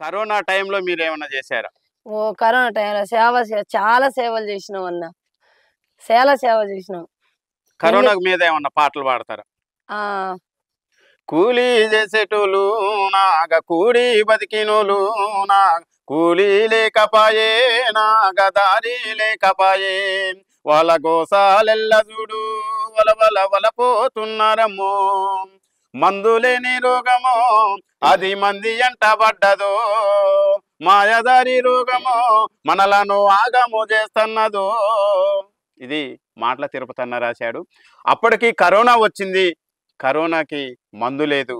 Corona టైంలో మీరేమన్నా చేశారా? ఓ కరోనా టైంలో చాలా సేవలు చేసినాం అన్న. చాలా సేవ చేసినాం. కరోనా మీద ఏమన్నా పాటలు పాడతారా? ఆ కూలీ చేసేటోళ్ళు నాగ కూడి బతికినోళ్ళు నా కూలీ లేకపాయే నాగ దారి లేకపాయే వాళ్ళ గోసాలెల్ల చూడు వల వలపోతున్నారమ్మో మందులేని రోగమో అది మంది ఎంట పడ్డదో మాయదారి రోగమో మనలను ఆగము చేస్తున్నదో. ఇది మాటల తిరుపతన్న రాశాడు. అప్పటికి కరోనా వచ్చింది. కరోనాకి మందు లేదు,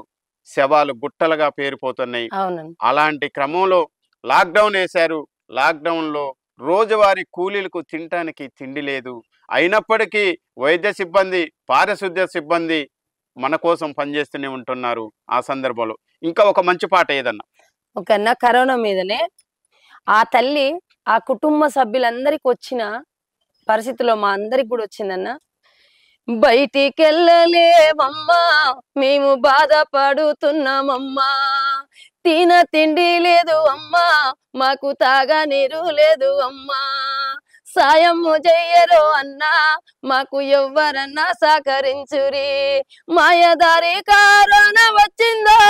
శవాలు గుట్టలుగా పేరిపోతున్నాయి. అవునండి. అలాంటి క్రమంలో లాక్డౌన్ వేశారు. లాక్డౌన్లో రోజువారీ కూలీలకు తినటానికి తిండి లేదు. అయినప్పటికీ వైద్య సిబ్బంది, పారిశుద్ధ్య సిబ్బంది మన కోసం పనిచేస్తూనే ఉంటున్నారు. ఆ సందర్భంలో ఇంకా ఒక మంచి పాట ఏదన్నా? ఒకన్న కరోనా మీదనే ఆ తల్లి ఆ కుటుంబ సభ్యులందరికి వచ్చిన పరిస్థితిలో మా అందరికి కూడా వచ్చిందన్న. బయటికెళ్ళలేమమ్మా మేము బాధపడుతున్నామమ్మా, తిండి లేదు అమ్మా, మాకు తాగా నీరు లేదు అమ్మా, సాయము చెయ్యరు అన్నా, మాకు ఎవ్వరన్నా సహకరించురి, మాయదారి కరోనా వచ్చిందో,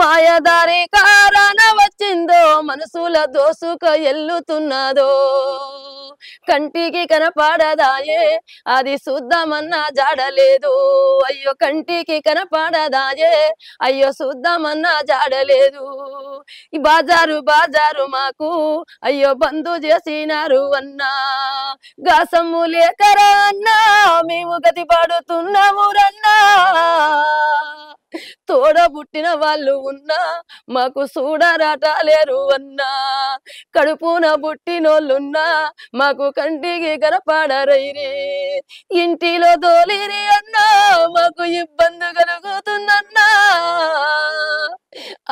మాయదారి కరోనా వచ్చిందో, మనసుల దోసుక ఎల్లుతున్నదో, కంటికి కనపడదాయే అది చూద్దామన్నా జాడలేదు, అయ్యో కంటికి కనపడదాయే అయ్యో చూద్దామన్నా జాడలేదు, ఈ బాజారు మాకు అయ్యో బంధు చేసినారు అన్నా, గాసము లేకరా అన్నా మేము గతి పడుతున్నాము రన్నా, తోడబుట్టిన వాళ్ళు ఉన్నా మాకు చూడరాట లేరు అన్నా, కడుపున పుట్టినోళ్ళున్నా మాకు కంటికి కనపడరైరి, ఇంటిలో దోలిరి అన్నా మాకు ఇబ్బంది కలుగుతుందన్నా,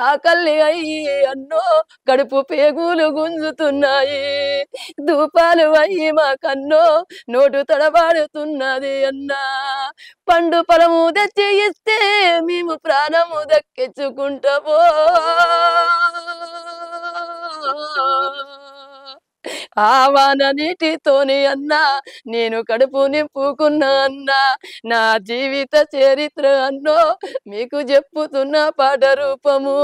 ఆకలి అయ్యి అన్నో కడుపు పేగులు గుంజుతున్నాయి, ధూపాలు అయ్యి మాకన్నో నోటు తడబడుతున్నది అన్నా, పండు పొలము తెచ్చి ఇస్తే మేము ప్రాణము దక్కించుకుంటామో, ఆవాన నీటితోని అన్నా నేను కడుపు నింపుకున్నా అన్నా, నా జీవిత చరిత్ర అన్నో మీకు చెప్పుతున్న పాట రూపము,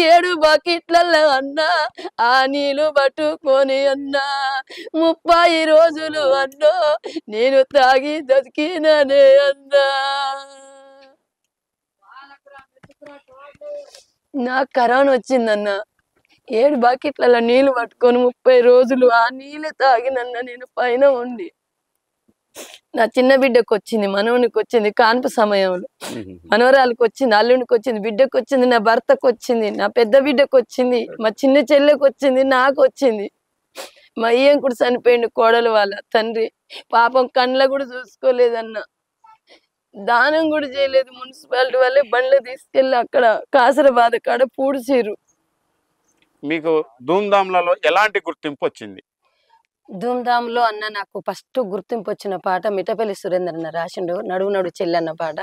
7 బకెట్లలో అన్నా ఆ నీళ్లు పట్టుకొని అన్నా 30 రోజులు అన్నో నేను తాగి దతికిననే అన్నా, నాకు కరోనా వచ్చిందన్న. 7 బకెట్లలో నీళ్లు పట్టుకొని 30 రోజులు ఆ నీళ్ళు తాగినన్న నేను పైన ఉండి. నా చిన్న బిడ్డకు వచ్చింది, మనవనికి వచ్చింది, కాన్పు సమయంలో మనవరాలకు వచ్చింది, అల్లునికి వచ్చింది, బిడ్డకు వచ్చింది, నా భర్తకు వచ్చింది, నా పెద్ద బిడ్డకు వచ్చింది, మా చిన్న చెల్లెకు వచ్చింది, నాకు వచ్చింది. మా అయ్యం కూడా చనిపోయిండు, కోడలు వాళ్ళ తండ్రి పాపం కండ్ల కూడా చూసుకోలేదన్న, దానం కూడా చేయలేదు. మున్సిపాలిటీ వాళ్ళే బండ్లు తీసుకెళ్ళి అక్కడ కాసరబాద కాడ పూడ్చిరు. మీకు ధూమ్ధామ్లలో ఎలాంటి గుర్తింపు వచ్చింది? ధూమ్ధామ్లో అన్న నాకు ఫస్ట్ గుర్తింపు వచ్చిన పాట మిఠపల్లి సురేందర్ అన్న రాసిండు, నడువు నడు చెల్లి అన్న పాట.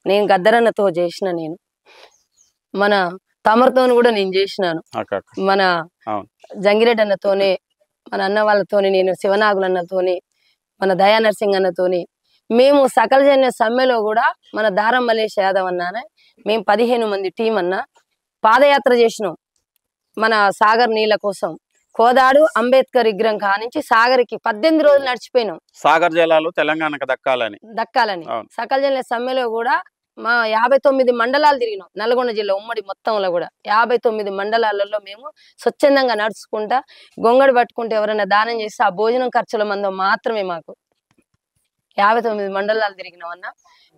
నేను గద్దరన్నతో చేసిన, నేను మన తమరితో కూడా నేను చేసినాను, మన జంగిరెడ్డి అన్నతోనే, మన అన్న వాళ్ళతోని, నేను శివనాగులన్నతోని, మన దయా నరసింగ్ అన్నతోని, మేము సకల జన్య సమ్మెలో కూడా మన దారం మల్లేష్ యాదవ్ అన్నానే మేము 15 మంది టీం అన్న పాదయాత్ర చేసినాం. మన సాగర్ నీళ్ళ కోసం కోదాడు అంబేద్కర్ విగ్రహం కానించి సాగర్కి 18 రోజులు నడిచిపోయినాం. సాగర్ జలాలు తెలంగాణకు దక్కాలని సకల జన్య సమ్మెలో కూడా మా 59 మండలాలు తిరిగినాం. నల్గొండ జిల్లా ఉమ్మడి మొత్తంలో కూడా 59 మండలాలలో మేము స్వచ్ఛందంగా నడుచుకుంటా గొంగడి పట్టుకుంటే ఎవరైనా దానం చేస్తే ఆ భోజనం ఖర్చుల మందం మాత్రమే మాకు 59 మండలాలు తిరిగినాం అన్న.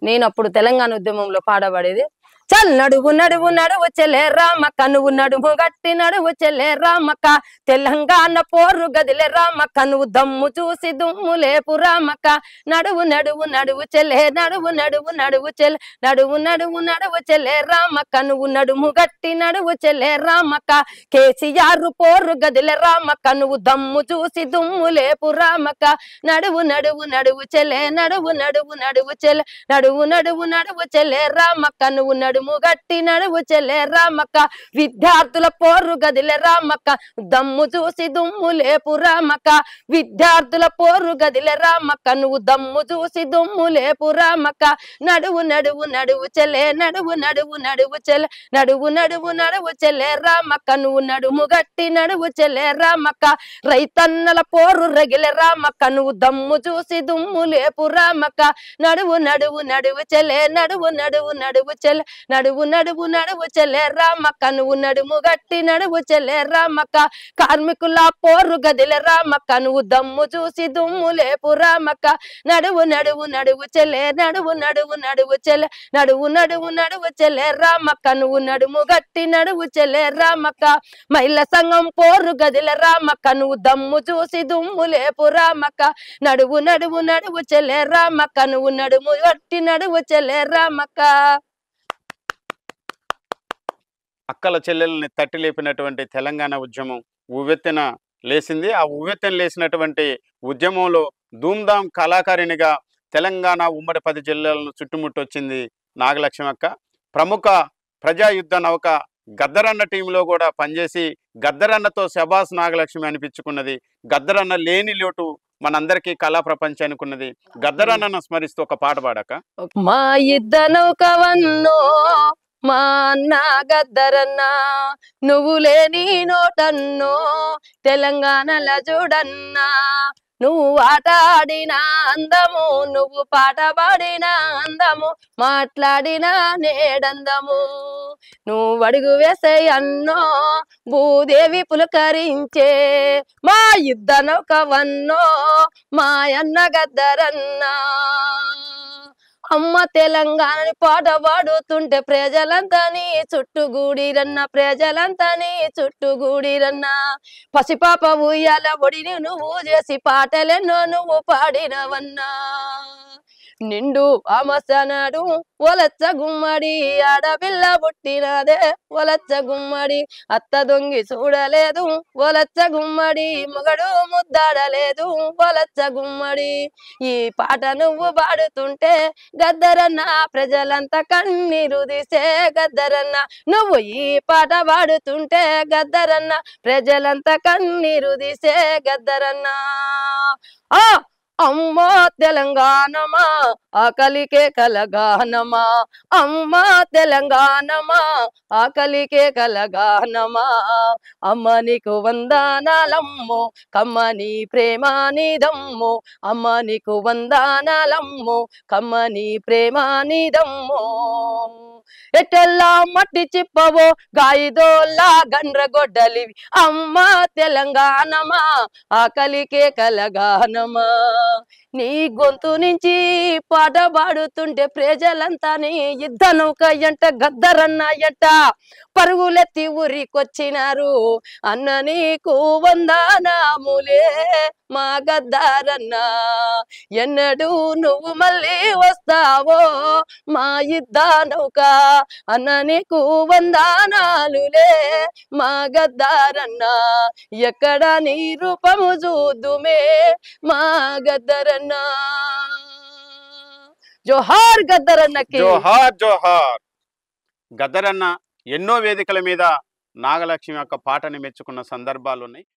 నేను అప్పుడు తెలంగాణ ఉద్యమంలో పాడబడేది, చల్ నడువు నడువు నడువు చెల్లే రామక్క, నువ్వు నడుము గట్టి నడువు చెల్లే రామక్క, తెలంగాణ పోరు గదిలే రామక్క, నువ్వు దమ్ము చూసి దుమ్ము లేపు రామక్క, నడువు నడువు నడువు చెల్లే నడువు నడువు నడువు చెల్లె నడువు నడువు నడువు చెల్లే రామక్క, నువ్వు నడుము గట్టి నడువు చెల్లే రామక్క, కేసీఆర్ పోరు గదిలే రామక్క, నువ్వు దమ్ము చూసి దుమ్ము లేపు రామక్క, నడువు నడువు నడువు చెల్లే నడువు నడువు నడువు చెల్లె నడువు నడువు నడువు నడువు చెల్లె రామక్క నువ్వు నడుము గట్టి నడువు చెల్లె రామక్క విద్యార్థుల పోరు గదిలే రామక్క దమ్ము చూసి దుమ్ము లేపు రామక్క విద్యార్థుల పోరు గదిలే రామక్క నువ్వు దమ్ము చూసి దుమ్ము లేపు రామక్క నడువు నడువు నడువు చెల్లె నడువు నడువు నడువు చెల్లె నడువు నడువు నడువు చెల్లె రామక్క నువ్వు నడుము గట్టి నడువు చెల్లె రామక్క రైతన్నల పోరు రగిలే రామక్క నువ్వు దమ్ము చూసి దుమ్ము లేపు రామక్క నడువు నడువు నడువు చెల్లె నడువు నడువు నడువు చెల్లె నడువు నడువు నడువు చెల్లె రామక్క నువ్వు నడుము గట్టి నడువు చెల్లె రామక్క కార్మికుల పోరు గదిలే రామక్క నువ్వు దమ్ము చూసి దుమ్ము లేపు రామక్క నడువు నడువు నడువు చెల్లె నడువు నడువు నడువు చెల్లె నడువు నడువు నడువు చెల్లె రామక్క నువ్వు నడుము గట్టి నడువు చెల్లె రామక్క మహిళా సంఘం పోరు గదిలే రామక్క నువ్వు దమ్ము చూసి దుమ్ము లేపు రామక్క నడువు నడువు నడువు చెల్లె రామక్క నువ్వు నడుము గట్టి నడువు చెల్లె రామక్క. అక్కల చెల్లెల్ని తట్టి లేపినటువంటి తెలంగాణ ఉద్యమం ఉవ్వెత్తున లేసింది. ఆ ఉవ్వెత్తున లేసినటువంటి ఉద్యమంలో ధూమ్ధాం కళాకారిణిగా తెలంగాణ ఉమ్మడి 10 జిల్లాలను చుట్టుముట్టొచ్చింది నాగలక్ష్మక్క. ప్రముఖ ప్రజాయుద్ధ నౌక గద్దరన్న టీంలో కూడా పనిచేసి గద్దరన్నతో శబాస్ నాగలక్ష్మి అనిపించుకున్నది. గద్దరన్న లేని లోటు మనందరికీ కళా ప్రపంచానికి ఉన్నది. గద్దరన్నను స్మరిస్తూ ఒక పాట పాడక. మా ఇద్దరు కవన్నో మా అన్న గద్దరన్న నువ్వు లేని నోటన్నో తెలంగాణలో చూడన్నా నువ్వు ఆట ఆడిన అందము నువ్వు పాట పాడిన అందము మాట్లాడిన నేడందము నువ్వు అడుగు వేసే అన్నో భూదేవి పులకరించే మా ఇద్దరు కవన్నో మా అన్న గద్దరన్నా అమ్మ తెలంగాణని పాట పాడుతుంటే ప్రజలంతా నీ చుట్టుగూడిరన్న ప్రజలంతా నీ చుట్టుగూడిరన్న పసిపాప ఉయ్యాల ఒడిని నువ్వు చేసి పాటలెన్నో నువ్వు పాడినవన్నా నిండు అమసనాడు ఒలచ్చ గుమ్మడి ఆడపిల్ల పుట్టినదే ఒలచ్చ గుమ్మడి అత్త దొంగి చూడలేదు ఒలచ్చ గుమ్మడి మొగడు ముద్దాడలేదు ఒలచ్చ గుమ్మడి ఈ పాట నువ్వు పాడుతుంటే గద్దరన్న ప్రజలంతా కన్నీరు తీసే గద్దరన్న నువ్వు ఈ పాట పాడుతుంటే గద్దరన్న ప్రజలంతా కన్నీరు తీసే గద్దరన్న. ఆ అమ్మా తెలంగాణమా ఆకలికే కలగానమా అమ్మా తెలంగాణమా ఆకలికే కలగానమా అమ్మ నీకు వందనాలమ్ము కమ్మని ప్రేమ నీదమ్ము అమ్మ నీకు వందనాలమ్ము కమ్మని ప్రేమ నీదమ్ము ఎటెల్లా మట్టి చిప్పవో గాయిదోల్లా గండ్రగొడ్డలివి అమ్మ తెలంగాణమా ఆకలికే కలగానమా నీ గొంతు నుంచి పాట పాడుతుంటే ప్రజలంతా నీ యుద్ధ నౌక ఎంట గద్దరన్న ఎంట పరుగులెత్తి ఊరికొచ్చినారు అన్న నీకు వందనాములే మా గద్దరన్న ఎన్నడూ నువ్వు మళ్ళీ వస్తావో మా యుద్ధ నౌక అన్న నీకు వందనాలులే మా గద్దరన్న ఎక్కడ నీ రూపము చూద్దుమే మా గద్దరన్న. జోహార్ గద్దరన్నకి జోహార్ జోహార్. గద్దరన్న ఎన్నో వేదికల మీద నాగలక్ష్మి యొక్క పాటని మెచ్చుకున్న సందర్భాలు ఉన్నాయి.